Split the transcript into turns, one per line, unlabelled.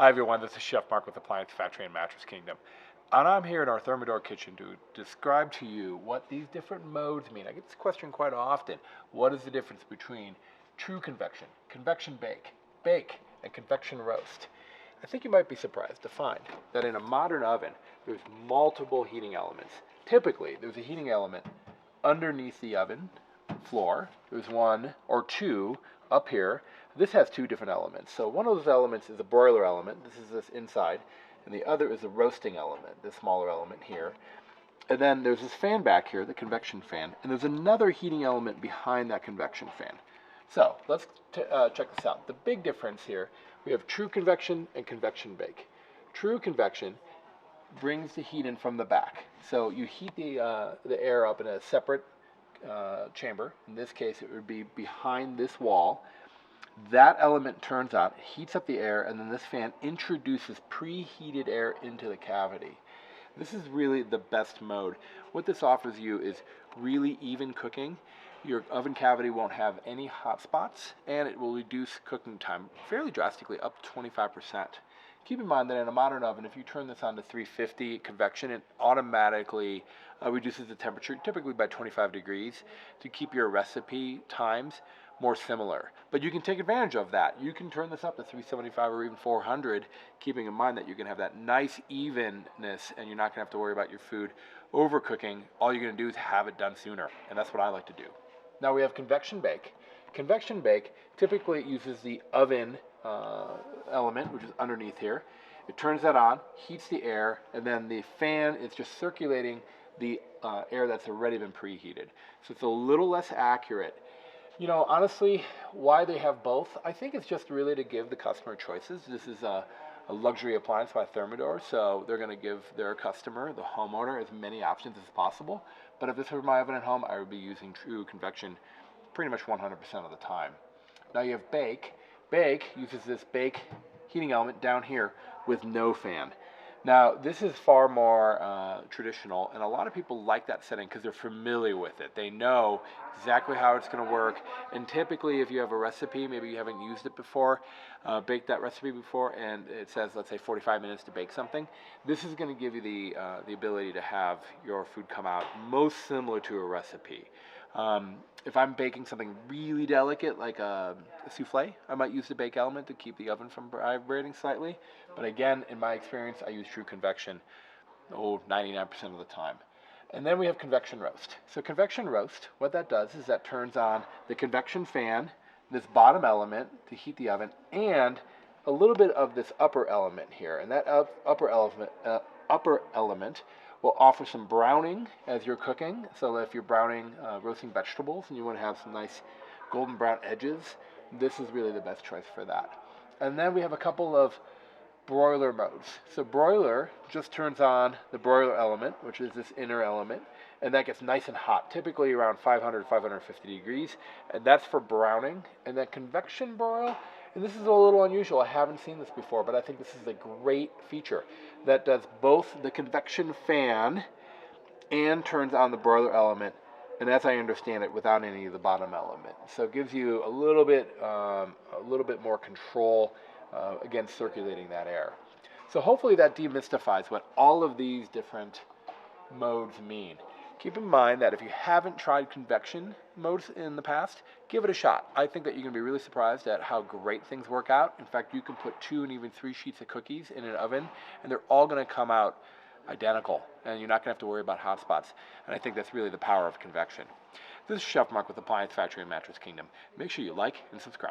Hi everyone, this is Chef Mark with Appliance Factory and Mattress Kingdom. And I'm here in our Thermador kitchen to describe to you what these different modes mean. I get this question quite often. What is the difference between true convection, convection bake, and convection roast? I think you might be surprised to find that in a modern oven, there's multiple heating elements. Typically, there's a heating element underneath the oven floor. There's one or two up here. This has two different elements. So one of those elements is a broiler element. This is this inside. And the other is a roasting element, this smaller element here. And then there's this fan back here, the convection fan. And there's another heating element behind that convection fan. So let's check this out. The big difference here, we have true convection and convection bake. True convection brings the heat in from the back. So you heat the air up in a separate chamber. In this case, it would be behind this wall. That element turns on, heats up the air, and then this fan introduces preheated air into the cavity. This is really the best mode. What this offers you is really even cooking. Your oven cavity won't have any hot spots, and it will reduce cooking time fairly drastically, up to 25%. Keep in mind that in a modern oven, if you turn this on to 350 convection, it automatically reduces the temperature, typically by 25 degrees, to keep your recipe times more similar. But you can take advantage of that. You can turn this up to 375 or even 400, keeping in mind that you can have that nice evenness and you're not going to have to worry about your food overcooking. All you're going to do is have it done sooner, and that's what I like to do. Now we have convection bake. Convection bake typically uses the oven element, which is underneath here. It turns that on, heats the air, and then the fan is just circulating the air that's already been preheated. So it's a little less accurate. You know, honestly, why they have both, I think it's just really to give the customer choices. This is a luxury appliance by Thermador, so they're going to give their customer, the homeowner, as many options as possible. But if this were my oven at home, I would be using true convection pretty much 100% of the time. Now you have bake. Bake uses this bake heating element down here with no fan. Now, this is far more traditional, and a lot of people like that setting because they're familiar with it. They know exactly how it's going to work, and typically if you have a recipe, maybe you haven't used it before, baked that recipe before, and it says, let's say, 45 minutes to bake something, this is going to give you the ability to have your food come out most similar to a recipe. If I'm baking something really delicate, like a souffle, I might use the bake element to keep the oven from vibrating slightly. But again, in my experience, I use true convection 99% of the time. And then we have convection roast. So convection roast, what that does is that turns on the convection fan, this bottom element to heat the oven, and a little bit of this upper element here. And that upper element will offer some browning as you're cooking. So if you're browning, roasting vegetables, and you want to have some nice golden brown edges, this is really the best choice for that. And then we have a couple of broiler modes. So broiler just turns on the broiler element, which is this inner element, and that gets nice and hot, typically around 500, 550 degrees, and that's for browning. And then convection broil, and this is a little unusual, I haven't seen this before, but I think this is a great feature that does both the convection fan and turns on the broiler element, and as I understand it, without any of the bottom element. So it gives you a little bit more control against circulating that air. So hopefully that demystifies what all of these different modes mean. Keep in mind that if you haven't tried convection modes in the past, give it a shot. I think that you're going to be really surprised at how great things work out. In fact, you can put 2 and even 3 sheets of cookies in an oven, and they're all going to come out identical, and you're not going to have to worry about hot spots. And I think that's really the power of convection. This is Chef Mark with Appliance Factory and Mattress Kingdom. Make sure you like and subscribe.